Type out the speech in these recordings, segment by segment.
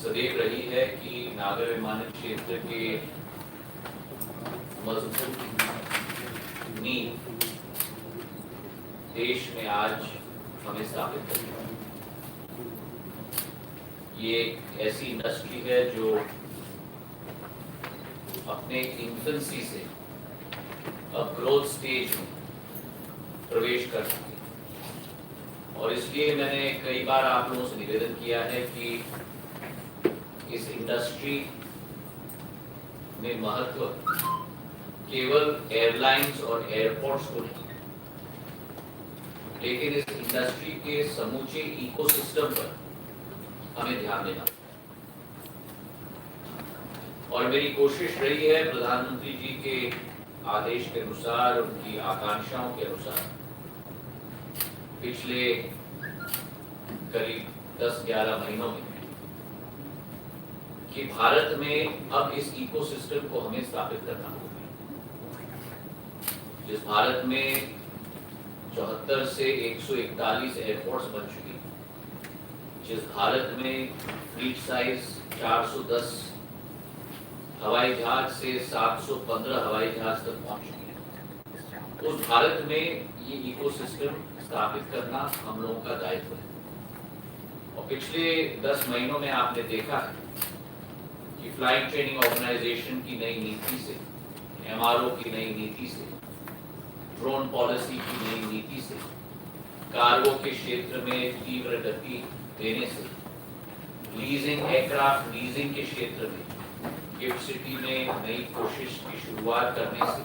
सदैव रही है कि नागर विमानन क्षेत्र के मजबूत नींव देश में आज हमें स्थापित करनी है। ये एक ऐसी इंडस्ट्री है जो अपने इन्फेंसी से अब ग्रोथ स्टेज में प्रवेश कर चुकी है और इसलिए मैंने कई बार आप लोगों से निवेदन किया है कि इस इंडस्ट्री में महत्व केवल एयरलाइंस और एयरपोर्ट्स को नहीं, लेकिन इस इंडस्ट्री के समूचे इकोसिस्टम पर हमें ध्यान देना और मेरी कोशिश रही है प्रधानमंत्री जी के आदेश के अनुसार, उनकी आकांक्षाओं के अनुसार पिछले करीब 10-11 महीनों में कि भारत में अब इस इकोसिस्टम को हमें स्थापित करना होगा। जिस भारत में 74 से 141 एयरपोर्ट्स बन चुकी, जिस भारत में फ्लीट साइज 410 हवाई जहाज से 715 हवाई जहाज तक पहुंच चुकी है, उस भारत में ये इकोसिस्टम स्थापित करना हम लोगों का दायित्व है। और पिछले 10 महीनों में आपने देखा है कि फ्लाइट ट्रेनिंग ऑर्गेनाइजेशन की नई नीति से, एमआरओ की नई नीति से, ड्रोन पॉलिसी की नई नीति से, कार्गो के क्षेत्र में तीव्र गति देने से, लीजिंग एयरक्राफ्ट लीजिंग के क्षेत्र में गिफ्ट सिटी में नई कोशिश की शुरुआत करने से,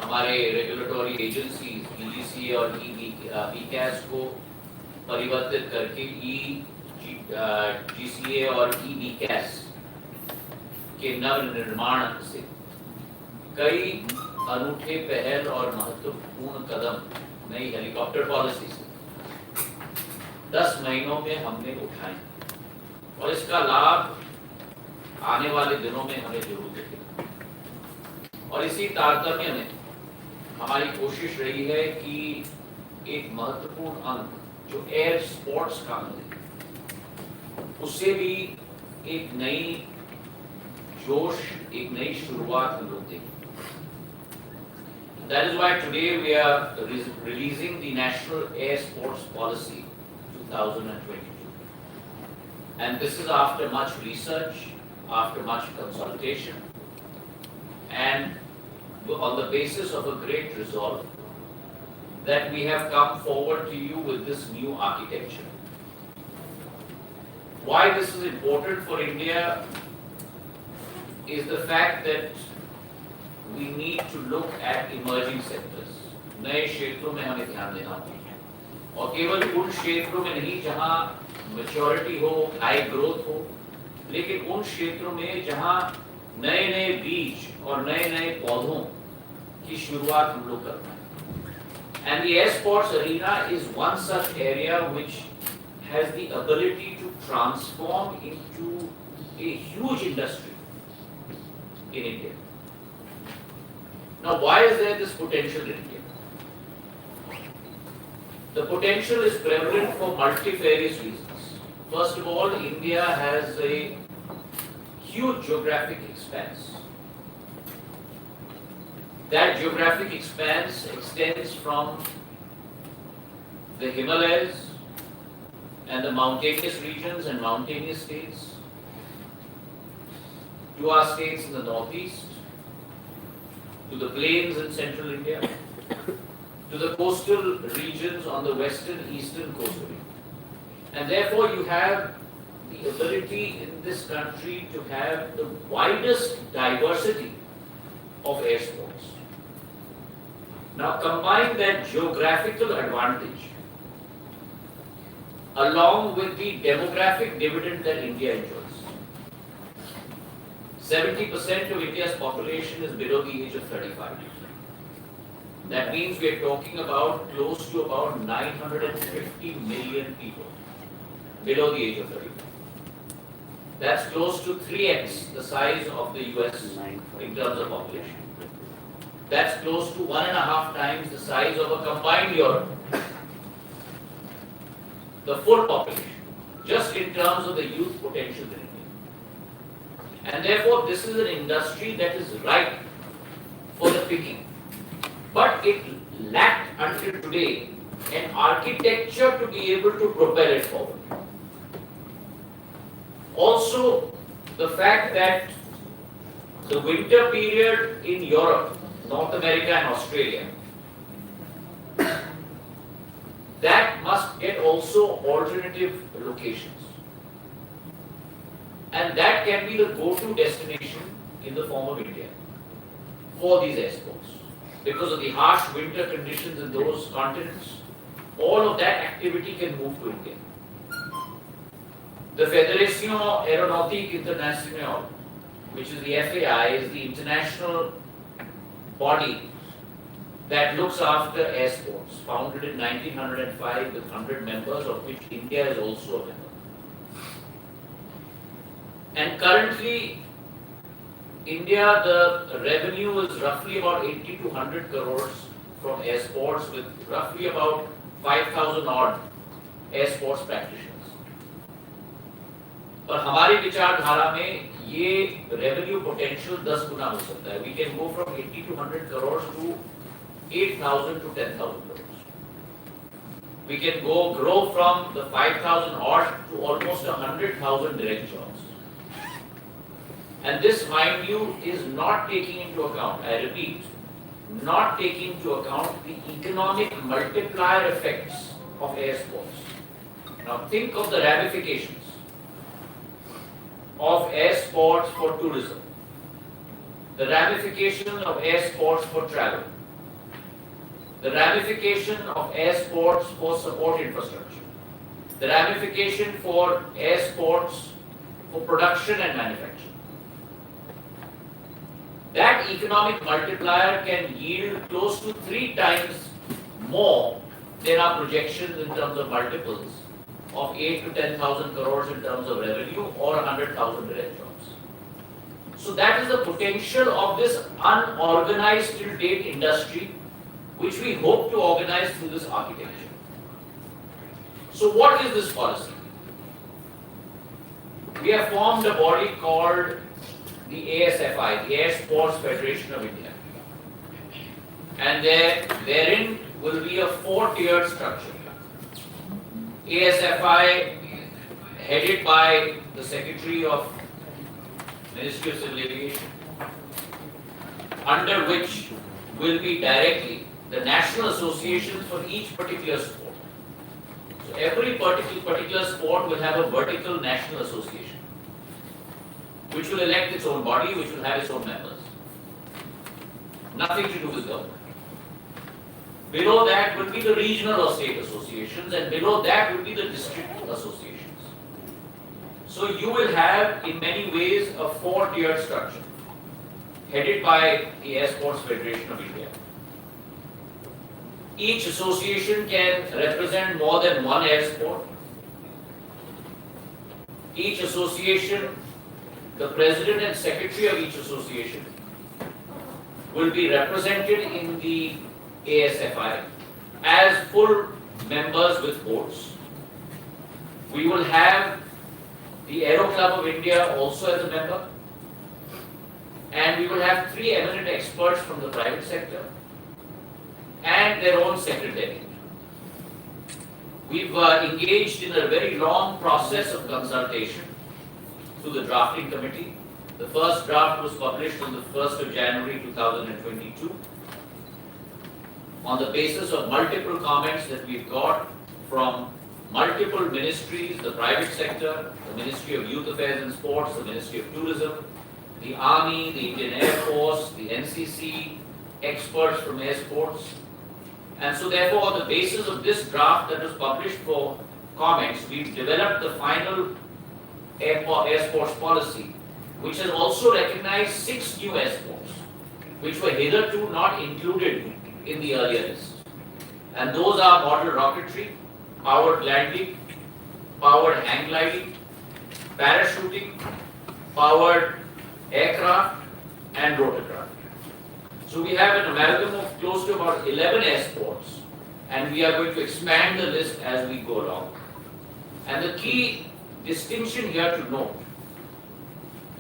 हमारे रेगुलेटरी एजेंसी ईजीसी और ईकैस को परिवर्तित करके जीसीए और ईकैस के नव निर्माण से कई अनूठे पहल और महत्वपूर्ण कदम नई हेलीकॉप्टर पॉलिसी से 10 महीनों में हमने उठाए और इसका लाभ आने वाले दिनों में हमें जरूर दिखेगा। और इसी तारतम्य में हमारी कोशिश रही है कि एक महत्वपूर्ण अंग जो एयर स्पोर्ट्स का अंग है, उससे भी एक नई जोश, एक नई शुरुआत हम लोग देंगे। That is why today we are releasing the National Air Sports Policy 2022. And this is after much research, after much consultation, and on the basis of a great resolve that we have come forward to you with this new architecture. Why this is important for India is the fact that we need to look at emerging sectors. नए क्षेत्रों में हमें ध्यान देना होगा और केवल उन क्षेत्रों में नहीं जहां मैच्योरिटी हो, हाई ग्रोथ हो, लेकिन उन क्षेत्रों में जहां नए नए बीज और नए नए पौधों की शुरुआत हम लोग करना है। And the air sports arena is one such area which has the ability to transform into a huge industry in India. Now, why is there this potential in India? The potential is prevalent for multifarious reasons. First of all, India has a huge geographic expanse. That geographic expanse extends from the Himalayas and the mountainous regions and mountainous states to our states in the northeast, to the plains in central India, to the coastal regions on the western eastern coast of India. And therefore you have the ability in this country to have the widest diversity of air sports. Now combine that geographical advantage along with the demographic dividend that India enjoys. 70% of India's population is below the age of 35. That means we are talking about close to about 950 million people below the age of 35. That's close to 3x the size of the US in terms of population. That's close to 1.5 times the size of a combined Europe. The full population. just in terms of the youth potential in India. And therefore, this is an industry that is ripe for the picking. But it lacked until today an architecture to be able to propel it forward. Also, the fact that the winter period in Europe, North America and Australia, that must get also alternative locations. And that can be the go-to destination in the form of India for these exports. Because of the harsh winter conditions in those continents, all of that activity can move to India. The Fédération Aéronautique Internationale, which is the FAI, is the international body that looks after air sports, founded in 1905 with 100 members, of which India is also a member. And currently, India, the revenue is roughly about 80 to 100 crores from air sports, with roughly about 5,000 odd air sports practitioners. पर हमारी विचारधारा में ये revenue potential 10 गुना हो सकता है. We can go from 80 to 100 crores to 8,000 to 10,000 crores. We can grow from the 5,000 odd to almost 100,000 direct jobs. And this, mind you, is not taking into account, I repeat, not taking into account the economic multiplier effects of air sports. Now think of the ramifications of air sports for tourism, the ramification of air sports for travel, the ramification of air sports for support infrastructure, the ramification for air sports for production and manufacturing. That economic multiplier can yield close to 3 times more than our projections in terms of multiples of 8 to 10,000 crores in terms of revenue or 100,000 direct jobs. So that is the potential of this unorganized till date industry, which we hope to organize through this architecture. So what is this policy? We have formed a body called the ASFI, the Air Sports Federation of India. And therein will be a 4-tiered structure. ASFI, headed by the Secretary of Ministry of Civil Aviation, under which will be directly the national associations for each particular sport. So every particular sport will have a vertical national association, which will elect its own body, which will have its own members. Nothing to do with government. Below that will be the regional or state associations, and below that will be the district associations. So you will have, in many ways, a 4-tiered structure, headed by the Air Sports Federation of India. Each association can represent more than one air sport. Each association, the president and secretary of each association, will be represented in the ASFI as full members with votes. We will have the Aero Club of India also as a member, and we will have 3 eminent experts from the private sector and their own secretariat. We've engaged in a very long process of consultation through the drafting committee. The first draft was published on the 1st of January 2022. On the basis of multiple comments that we've got from multiple ministries, the private sector, the Ministry of Youth Affairs and Sports, the Ministry of Tourism, the Army, the Indian Air Force, the NCC, experts from air sports. And so therefore, on the basis of this draft that was published for comments, we've developed the final air sports policy, which has also recognized 6 new air sports, which were hitherto not included in the earlier list. And those are model rocketry, powered landing, powered hang gliding, parachuting, powered aircraft, and rotorcraft. So we have an amalgam of close to about 11 air sports, and we are going to expand the list as we go along. And the key distinction here to note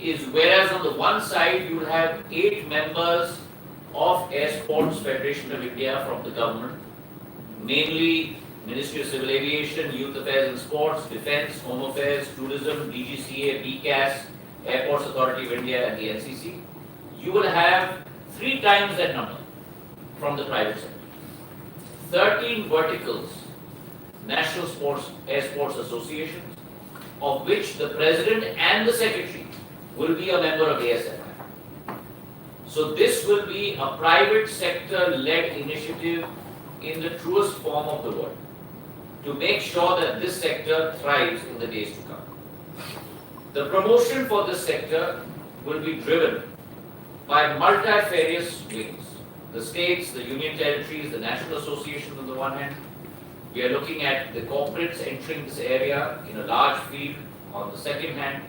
is whereas on the one side you will have 8 members of Air Sports Federation of India from the government, mainly Ministry of Civil Aviation, Youth Affairs and Sports, Defence, Home Affairs, Tourism, DGCA, BCAS, Airports Authority of India and the NCC. You will have 3 times that number from the private sector. 13 verticals, National Air Sports Associations, of which the President and the Secretary will be a member of ASFI. So this will be a private sector-led initiative in the truest form of the word, to make sure that this sector thrives in the days to come. The promotion for this sector will be driven by multifarious wings. The states, the union territories, the national associations on the one hand. We are looking at the corporates entering this area in a large field on the second hand.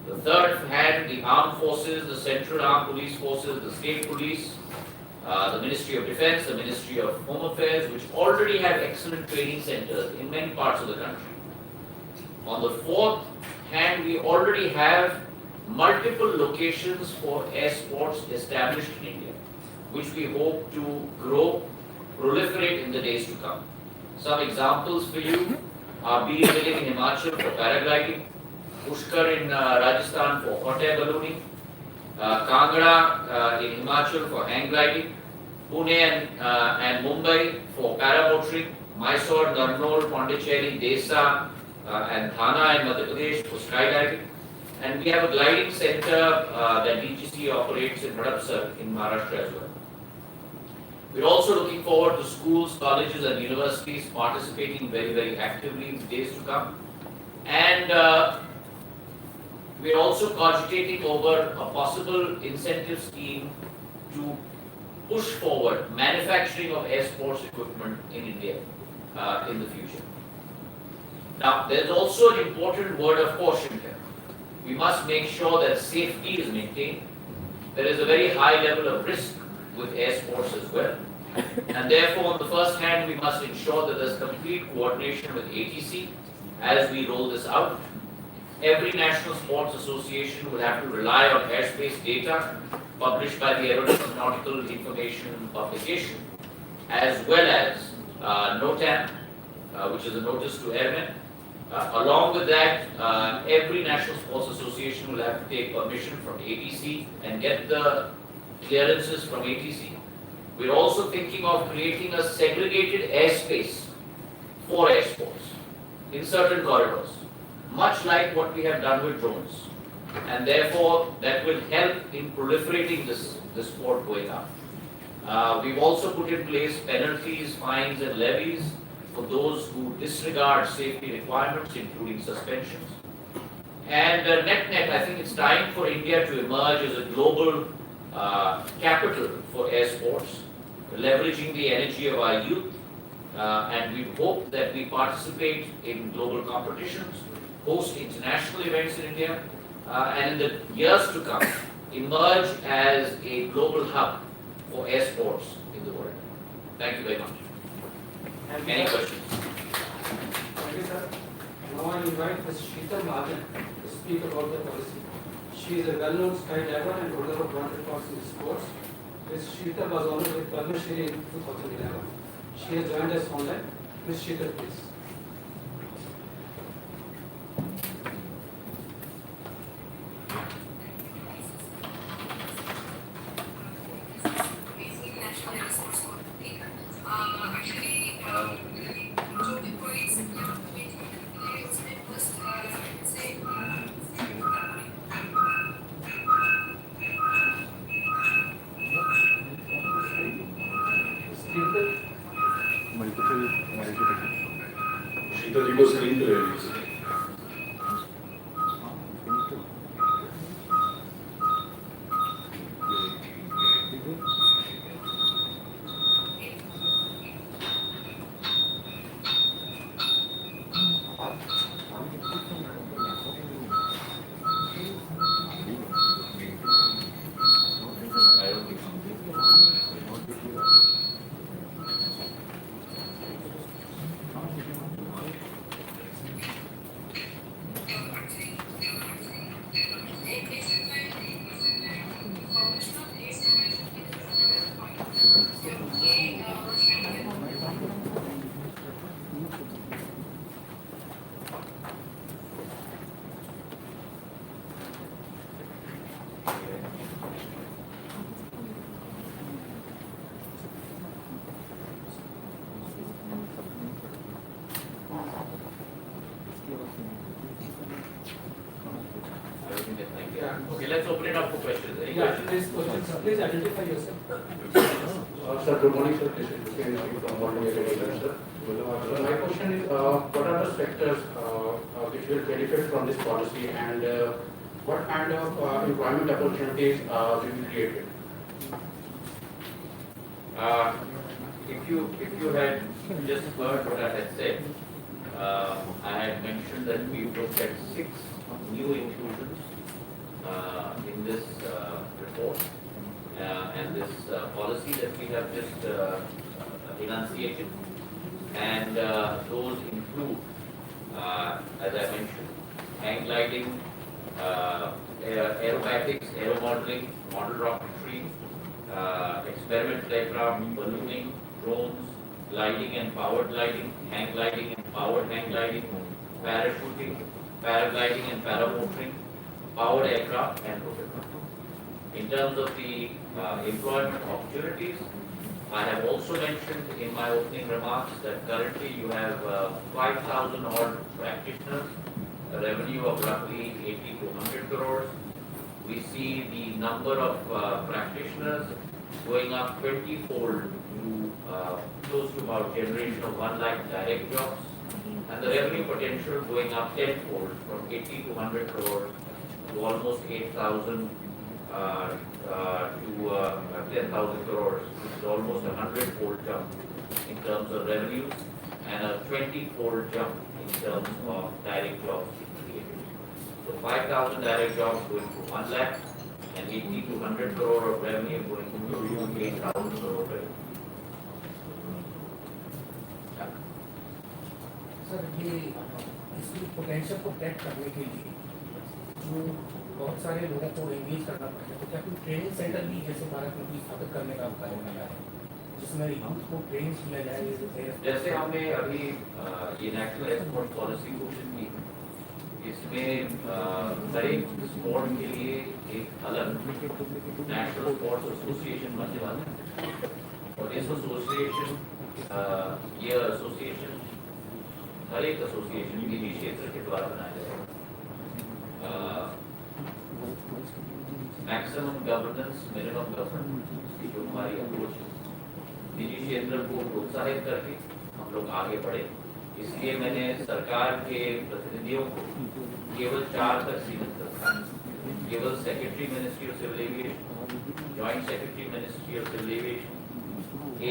The third hand, the armed forces, the central armed police forces, the state police, the Ministry of Defence, the Ministry of Home Affairs, which already have excellent training centres in many parts of the country. On the fourth hand, we already have multiple locations for air sports established in India, which we hope to grow, proliferate in the days to come. Some examples for you are Beer Village in Himachal for paragliding, Pushkar in Rajasthan for hot air ballooning, Kangra in Himachal for hang gliding, Pune and Mumbai for paramotoring, Mysore, Narnaul, Pondicherry, Desa and Thana in Madhya Pradesh for skydiving. And we have a gliding center that DGC operates in Hadapsar in Maharashtra as well. We're also looking forward to schools, colleges and universities participating very, very actively in the days to come. And we're also cogitating over a possible incentive scheme to push forward manufacturing of air sports equipment in India in the future. Now, there's also an important word of caution here. We must make sure that safety is maintained. There is a very high level of risk with air sports as well. And therefore, on the first hand, we must ensure that there's complete coordination with ATC as we roll this out. Every national sports association will have to rely on airspace data published by the Aeronautical Information Publication, as well as NOTAM, which is a notice to airmen. Along with that, every national sports association will have to take permission from ATC and get the clearances from ATC. We're also thinking of creating a segregated airspace for air sports in certain corridors, much like what we have done with drones. And therefore, that will help in proliferating this sport going up. We've also put in place penalties, fines and levies for those who disregard safety requirements, including suspensions. And net, I think it's time for India to emerge as a global capital for air sports, leveraging the energy of our youth. And we hope that we participate in global competitions, host international events in India, and in the years to come, emerge as a global hub for air sports in the world. Thank you very much. Any questions? Thank you, sir. Now I invite Ms. Shri to speak about the policy. She is a well-known skydiver and holder of world records in sports. Ms. Shri was honored with Padma Shri in 2011. She has joined us online. Ms. Shri, please. Shri को screen पे ले लीजिए। Everything is thank you. Yeah. Okay, let's open it up for questions. Any Yeah, questions? please, please identify yourself. Sir, good morning, sir. This is Shri from Morning Education, sir. So my question is, what are the sectors which will benefit from this policy, and what kind of employment opportunities will be created? If you had just heard what I had said, I had mentioned that we looked at 6 new inclusions in this report and this policy that we have just enunciated, and those include, as I mentioned, hang gliding, aerobatics, aeromodeling, model rocketry, experimental aircraft, ballooning, drones, gliding and powered gliding, hang gliding and powered hang gliding, parachuting, paragliding and paramotoring, powered aircraft and rotorcraft. In terms of the employment opportunities, I have also mentioned in my opening remarks that currently you have 5,000 odd practitioners, a revenue of roughly 80 to 100 crores. We see the number of practitioners going up 20-fold to close to about generation of 1 lakh direct jobs, and the revenue potential going up 10-fold from 80 to 100 crores to almost 8,000 to 10,000 crores, which is almost a 100-fold jump in terms of revenues and a 20-fold jump in terms of direct jobs created. So 5,000 direct jobs going to 1 lakh and 80 to 100 crore of revenue going to 8,000 crore revenue. Sir ये इसकी potential को crack करने के लिए जो बहुत सारे लोगों को एंगेज करना पड़ेगा, तो क्या कोई ट्रेनिंग सेंटर भी जैसे भारत में भी स्थापित करने का उपाय बनाया है जिसमें यूथ को ट्रेन किया जाए? जैसे हमने अभी ये नेशनल एक्सपोर्ट पॉलिसी घोषित की, इसमें हर एक स्पोर्ट के लिए एक अलग नेशनल स्पोर्ट्स एसोसिएशन बनने वाला है, और इस एसोसिएशन ये एसोसिएशन हर एक एसोसिएशन निजी क्षेत्र के द्वारा बनाया जाएगा। मैक्सिमम गवर्नेंस, मिनिमम गवर्नेंस की जो हमारी अप्रोच है, निजी क्षेत्र को प्रोत्साहित करके हम लोग आगे बढ़े। इसलिए मैंने सरकार के प्रतिनिधियों को केवल 4 तक सीमित रखा है, केवल secretary ministry of civil aviation, joint secretary ministry of civil aviation,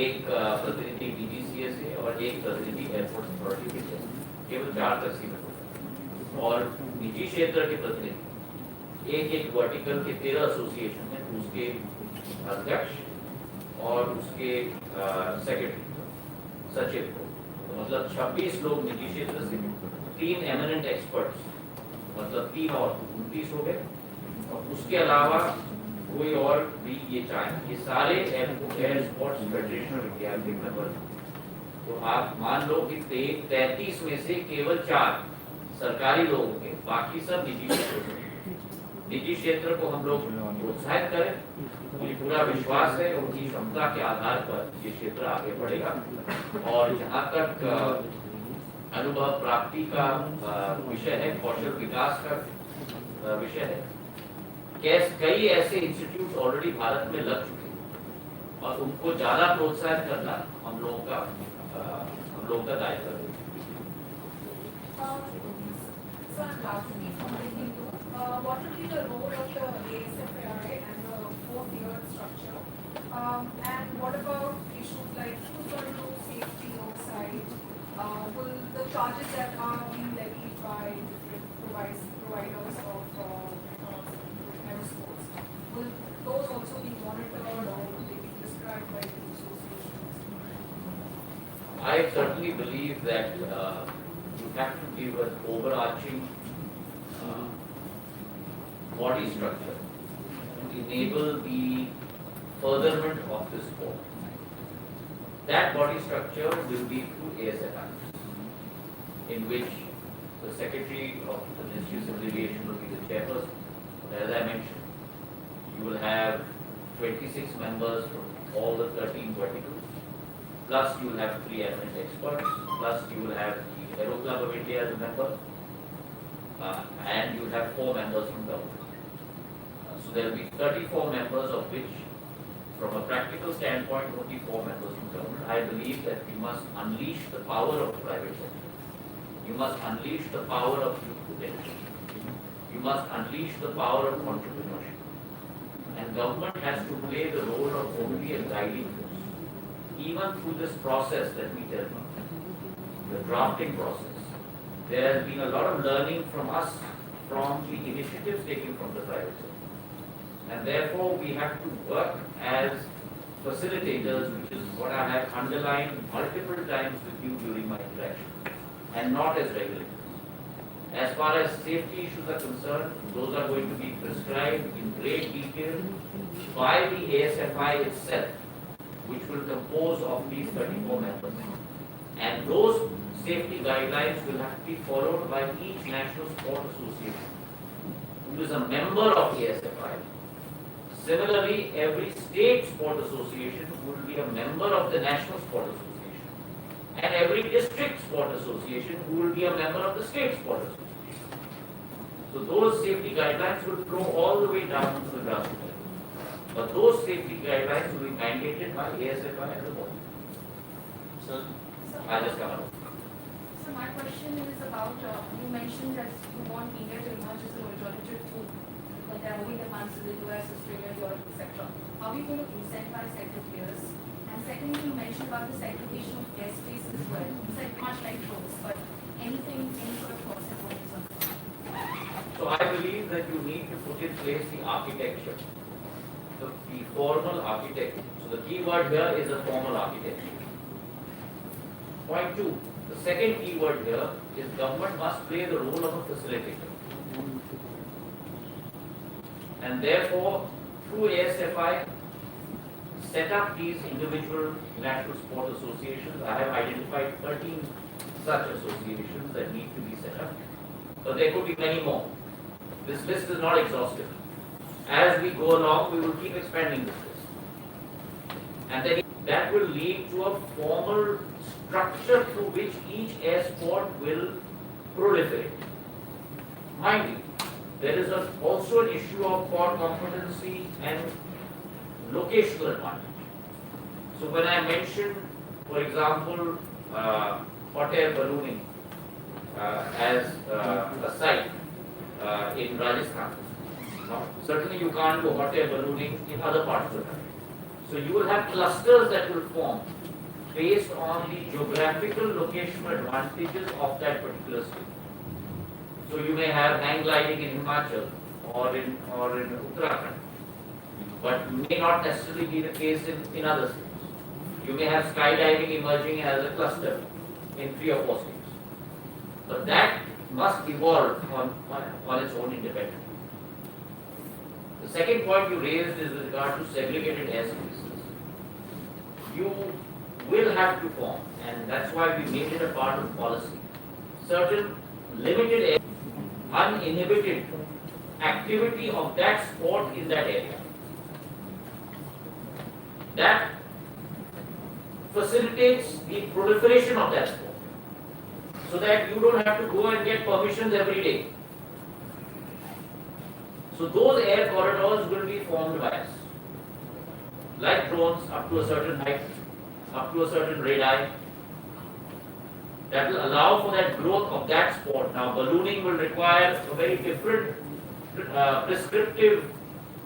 एक प्रतिनिधि डीजीसीए से और एक प्रतिनिधि एयरपोर्ट अथॉरिटी के से, केवल 4 तक सीमित होगा। और निजी क्षेत्र के प्रतिनिधि एक वर्टिकल के 13 एसोसिएशन है, उसके अध्यक्ष और उसके सेक्रेटरी सचिव को, तो मतलब 26 लोग निजी क्षेत्र से, 3 एमिनेंट एक्सपर्ट्स, मतलब 3 और 29 हो गए, और उसके अलावा कोई और भी ये चाहे, ये सारे air sports federation of India के मेंबर। तो आप मान लो कि 33 में से केवल 4 सरकारी लोग होंगे, बाकी सब निजी क्षेत्र से। निजी क्षेत्र को हम लोग प्रोत्साहित करें, मुझे पूरा विश्वास है उनकी क्षमता के आधार पर ये क्षेत्र आगे बढ़ेगा। और जहाँ तक अनुभव प्राप्ति का विषय है, कौशल विकास का विषय है, कई ऐसे इंस्टीट्यूट ऑलरेडी भारत में लग चुके हैं और उनको ज्यादा प्रोत्साहित करना हम लोगों का दायित्व है। What will be the role of the ASFAI and the 4-tiered structure? And what about issues like who's going to do safety oversight? Will the charges that are being levied by different providers of aerosports, will those also be monitored or will they be prescribed by the associations? I certainly believe that you have to give an overarching body structure to enable the furtherment of the sport. That body structure will be through ASFI, in which the Secretary of the Ministry of Civil Aviation will be the chairperson. As I mentioned, you will have 26 members from all the 13 verticals, plus you will have 3 eminent experts, plus you will have the Aero Club of India as a member, and you have 4 members from government. So there will be 34 members, of which, from a practical standpoint, only 4 members from government. I believe that we must unleash the power of the private sector. You must unleash the power of youth potential. You must unleash the power of entrepreneurship. And government has to play the role of only a guiding force. Even through this process, let me tell you, the drafting process, there has been a lot of learning from us from the initiatives taken from the private sector. And therefore, we have to work as facilitators, which is what I have underlined multiple times with you during my interaction, and not as regulators. As far as safety issues are concerned, those are going to be prescribed in great detail by the ASFI itself, which will compose of these 34 members. And those safety guidelines will have to be followed by each national sport association, who is a member of ASFI. Similarly, every state sport association will be a member of the National Sport Association, and every district sport association who will be a member of the state sport association. So those safety guidelines will flow all the way down to the grassroots level. But those safety guidelines will be mandated by ASFI as a body. Sir, I just come out. So my question is about, you mentioned that you want India to emerge as a majority food, but they are moving the funds to the US, Australia, Europe, etc. Are we going to incentivize sector players? And secondly, you mentioned about the segregation of airspace as well. You said much like drones, but anything, any sort of process on this one? So I believe that you need to put in place the architecture, the formal architecture. So the key word here is a formal architecture. Point 2, the second key word here is government must play the role of a facilitator. And therefore, through ASFI, set up these individual national sport associations. I have identified 13 such associations that need to be set up, but there could be many more. This list is not exhaustive. As we go along, we will keep expanding this list. And then that will lead to a formal structure through which each air sport will proliferate. Mind you, there is also an issue of core competency and locational advantage. So when I mentioned, for example, hot air ballooning as a site in Rajasthan, certainly you can't do hot air ballooning in other parts of the country. So you will have clusters that will form based on the geographical locational advantages of that particular state. So you may have hang gliding in Himachal or in Uttarakhand, but may not necessarily be the case in other states. You may have skydiving emerging as a cluster in 3 or 4 states. But that must evolve on its own independently. The second point you raised is with regard to segregated airspaces. You will have to form, and that's why we made it a part of policy, certain limited uninhibited activity of that sport in that area. That facilitates the proliferation of that sport, so that you don't have to go and get permissions every day. So those air corridors will be formed by us, like drones up to a certain height, up to a certain radii, that will allow for that growth of that sport. Now ballooning will require a very different prescriptive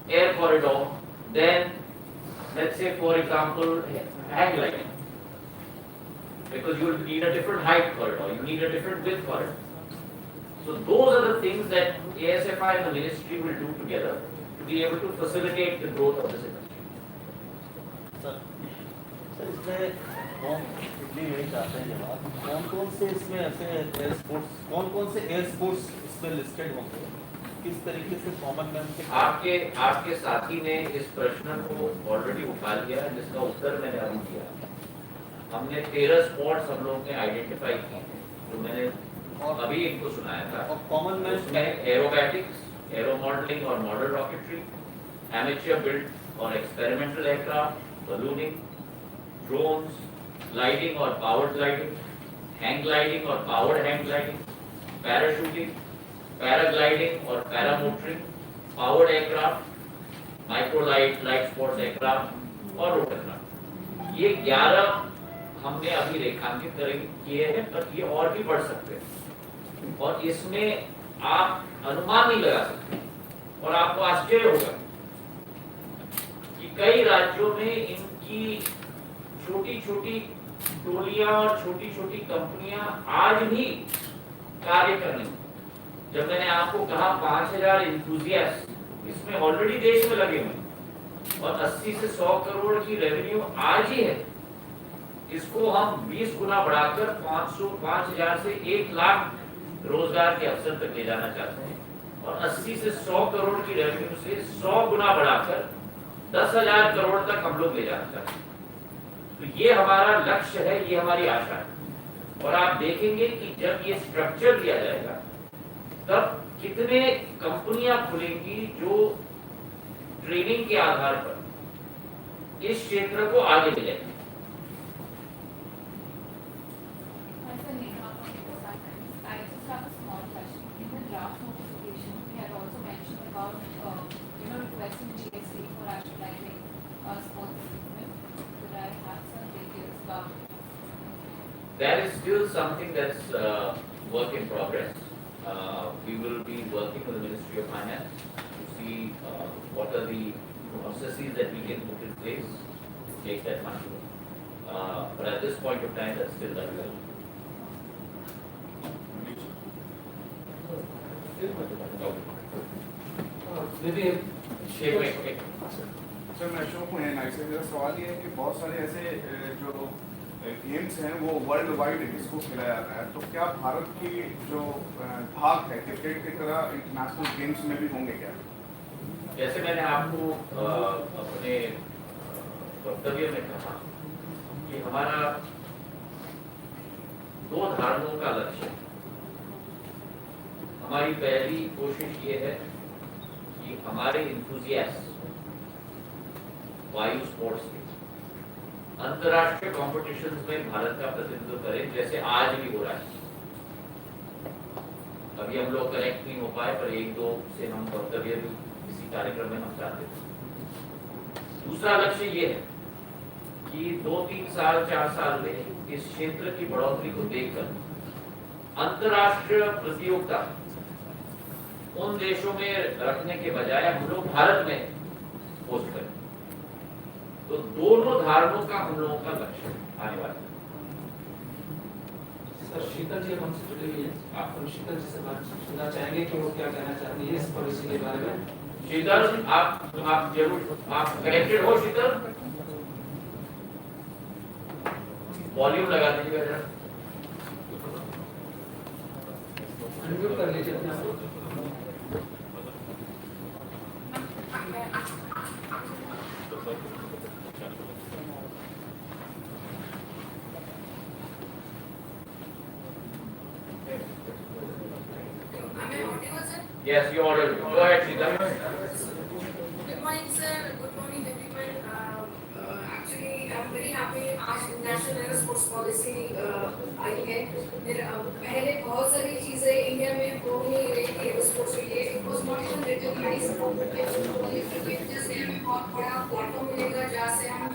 air corridor than, let's say, for example, hang gliding, because you will need a different height corridor, you need a different width corridor. So those are the things that ASFI and the ministry will do together to be able to facilitate the growth of this industry. Sir इसमें हम इसलिए यही चाहते हैं जवाब कौन से इसमें ऐसे एयर स्पोर्ट्स कौन से एयर स्पोर्ट्स इसमें लिस्टेड होंगे, किस तरीके से कॉमन मैन से आपके साथी ने इस प्रश्न को ऑलरेडी उठा लिया, जिसका उत्तर मैंने अभी दिया। हमने 13 स्पोर्ट्स हम लोग ने आइडेंटिफाई किए हैं, जो मैंने अभी इनको सुनाया था। और कॉमन मैन उसमें एरोबैटिक्स, एरो मॉडलिंग और मॉडल रॉकेटरी, एमेच्योर बिल्ड और experimental aircraft, ballooning, drones, gliding or powered gliding, hang gliding or powered hang gliding, parachuting, paragliding और paramotoring, powered aircraft, microlight, light sports aircraft और rotorcraft. ये 11 हमने अभी रेखांकित किए हैं, पर ये और भी बढ़ सकते हैं और इसमें आप अनुमान नहीं लगा सकते और आपको आश्चर्य होगा कि कई राज्यों में इनकी छोटी छोटी टोलियां और छोटी छोटी कंपनियां आज भी कार्य कर रही हैं। जब मैंने आपको कहा 5000 इंथुजियास्ट इसमें ऑलरेडी देश में लगे हुए और 80 से 100 करोड़ की रेवेन्यू आज ही है, इसको हम 20 गुना बढ़ाकर 5000 से 1 लाख रोजगार के अवसर तक ले जाना चाहते हैं और 80 से 100 करोड़ की रेवेन्यू से 100 गुना बढ़ाकर 10,000 करोड़ तक हम लोग ले जाना चाहते हैं। तो ये हमारा लक्ष्य है, ये हमारी आशा है। और आप देखेंगे कि जब ये स्ट्रक्चर दिया जाएगा तब कितने कंपनियां खुलेंगी जो ट्रेनिंग के आधार पर इस क्षेत्र को आगे ले जाएंगे। I just have a small question. In the draft notification, we had also mentioned about, requesting GST for advertising sports equipment. Could I have some details about it? That is still something that's work in progress. We will be working with the Ministry of Finance to see what are the processes that we can put in place to take that money. But at this point of time, that's still unknown. maybe sir मैं अशोक हूँ NI से। मेरा सवाल ये है कि बहुत सारे ऐसे जो गेम्स हैं वो वर्ल्ड वाइड इसको खेला जाता है, तो क्या भारत की जो भाग है क्रिकेट की तरह इंटरनेशनल गेम्स में भी होंगे क्या? जैसे मैंने आपको अपने वक्तव्य में कहा कि हमारा 2 धारणाओं का लक्ष्य है। हमारी पहली कोशिश ये है कि हमारे इंथुजियास्ट वायु स्पोर्ट्स के अंतर्राष्ट्रीय कॉम्पिटिशन्स में भारत का प्रतिनिधित्व करें, जैसे आज भी हो रहा है। अभी हम लोग कनेक्ट नहीं हो पाए, पर 1-2 से हम वक्तव्य भी इसी कार्यक्रम में हम चाहते थे। दूसरा लक्ष्य ये है कि 2-3 साल 4 साल में इस क्षेत्र की बढ़ोतरी को देखकर अंतर्राष्ट्रीय प्रतियोगिता उन देशों में रखने के बजाय हम लोग भारत में होस्ट करें। तो दोनों धारणाओं का हम लोगों का लक्ष्य आने वाला है। सर शीतल जी हमसे जुड़ी हुई है, आप शीतल जी से बात सुनना चाहेंगे कि वो क्या कहना चाहती है इस पॉलिसी के बारे में। शीतल, आप जरूर आप कनेक्टेड हो। शीतल, वॉल्यूम लगा दीजिएगा जरा, अनम्यूट कर लीजिए अपने आप। Yes, you are. Go ahead, Sita. Good morning, sir. Good morning, everyone. Actually, I'm very happy आज नेशनल एयर स्पोर्ट्स पॉलिसी आई है। पहले बहुत सारी चीजें इंडिया में हो नहीं रही थी एयर स्पोर्ट्स के लिए। It was not even recognised. जैसे हमें बहुत बड़ा प्लेटफॉर्म मिलेगा जहाँ से हम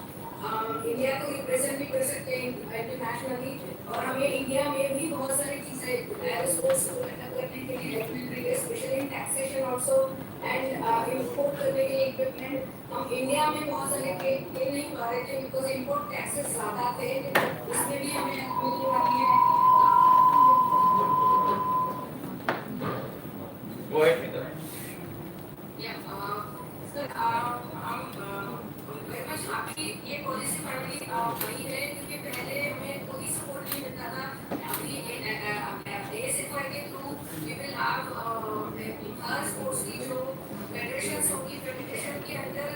इंडिया को रिप्रेजेंट भी कर सकते हैं इंटरनेशनली, और हमें इंडिया में भी बहुत सारी चीजें एयर स्पोर्ट्स को डेवलप करने के लिए regulatory, specially in taxation also and import करने के लिए इक्विपमेंट। हम इंडिया में बहुत सारे खेल नहीं पा रहे थे बिकॉज इंपोर्ट टैक्सेस ज़्यादा थे, उसमें भी हमें मिल रही है। Go ahead, Sita. आपकी ये पॉलिसी फाइनली वही है, क्योंकि पहले हमें कोई सपोर्ट नहीं मिलता था। अभी ASFI के थ्रू वी विल हैव हर स्पोर्ट्स की जो फेडरेशंस होगी, फेडरेशन के अंदर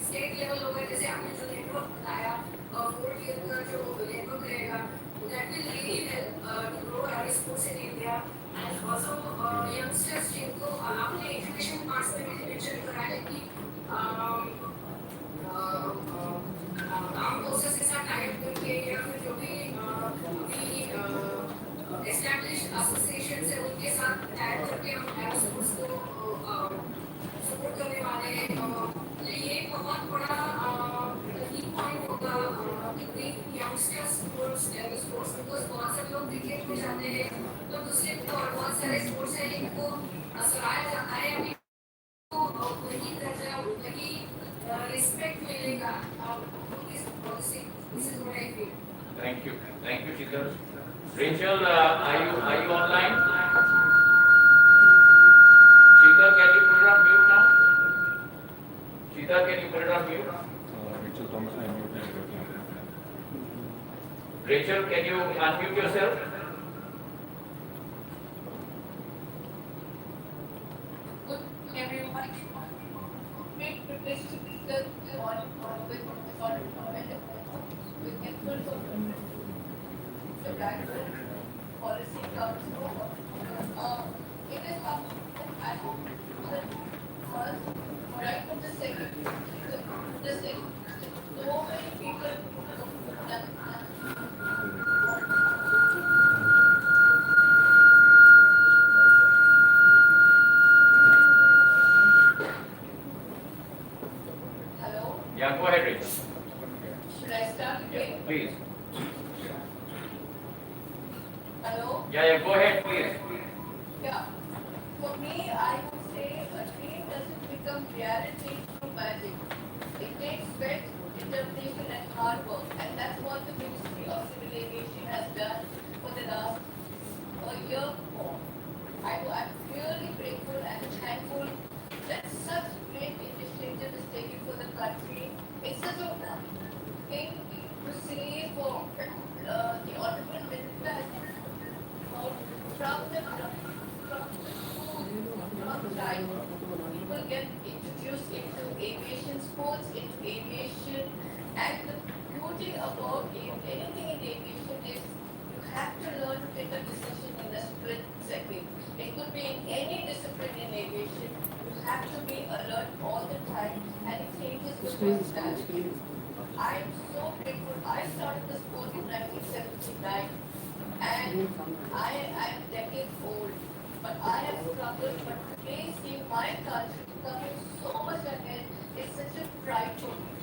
स्टेट लेवल होगा। जैसे आपने जो नेटवर्क बताया 4 ईयर का जो नेटवर्क रहेगा, that will really help to grow our sports in India and also youngsters जिनको आपने एजुकेशन पार्ट्स में भी मेंशन करा है कि आर्म फोर्सेस के साथ टाइप करके या फिर जो भी एस्टैब्लिश्ड एसोसिएशंस है उनके साथ टाइप करके हम एयरफोर्स को सपोर्ट करने वाले हैं। ये एक बहुत बड़ा की पॉइंट होगा कि यंगस्टर्स स्पोर्ट्स स्पोर्ट्स बिकॉज बहुत सारे लोग क्रिकेट में जाते हैं तो दूसरे बहुत सारे स्पोर्ट्स हैं इनको सराहा जाता है अभी को वही दर्जा वही रिस्पेक्ट मिलेगा इस policy this is what I feel. Thank you, Sheetal. Rachel, are you online? Sheetal, can you put it on mute now? Sheetal, can you put it on mute? Rachel, can you unmute yourself? Good everyone. Make preparation with efforts of the background policy comes it is up I hope that first right from the second so many people hello Yeah, go ahead, Rachel. should I start again Please. hello Yeah, go ahead, please. Yeah. For me, I would say a dream doesn't become reality through magic. It takes sweat, determination, and hard work, and that's what the Ministry of Civil Aviation has done for the last year more. I'm really grateful and thankful that such great initiative is taken for the country. It's such a thing to see for the Honorable Minister from the time people get introduced into aviation sports, into aviation, and the beauty about anything in aviation is you have to learn to take a decision in a split second. It could be in any discipline in aviation. You have to be alert all the time, and it changes the personality. I'm so grateful. I started the sport in 1979. And I am decades old, but I have struggled. But today, seeing my country becoming so much ahead is such a pride for me.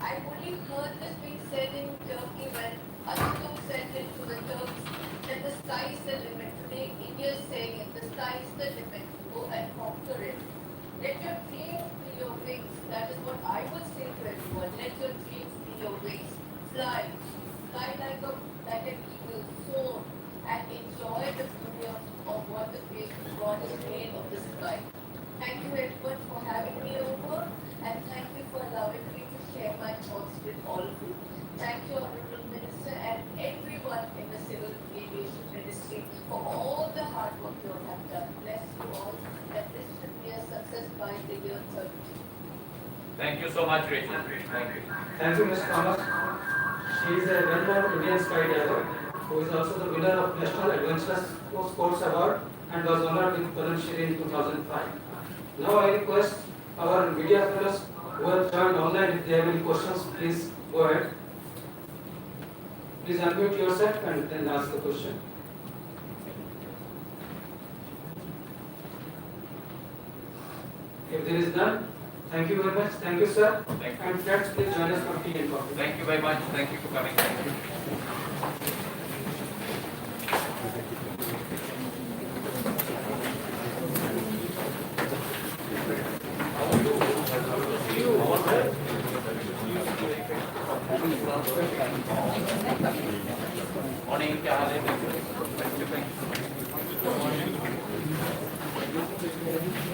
I've only heard this being said in Turkey when Atatürk said it to the Turks that the sky is the limit. Today, India is saying it, the sky is the limit. Go and conquer it. Let your dreams be your wings. That is what I would say to everyone. Let your dreams be your wings. Fly. Fly like an eagle, soar, and enjoy the beauty of what the creation God has made of the sky. Thank you everyone for having me over, and thank you for allowing me to share my thoughts with all of you. Thank you, Honorable Minister, and everyone in the Civil Aviation Ministry for all the hard work you all have done. Bless you all, that this should be a success by the year 30. Thank you so much, Rachel. Thank you. Thank you, Ms. Thomas. She is a well-known Indian skydiver who is also the winner of National Adventure Sports Award and was honored with Shri in 2005. Now I request our media fellows who have joined online, if they have any questions, please go ahead. Please unmute yourself and then ask the question. If there is none, thank you very much. Thank you, sir. Thank you. And friends, please join us for tea and coffee. Thank you very much. Thank you for coming. Thank you. Morning, क्या हाल है?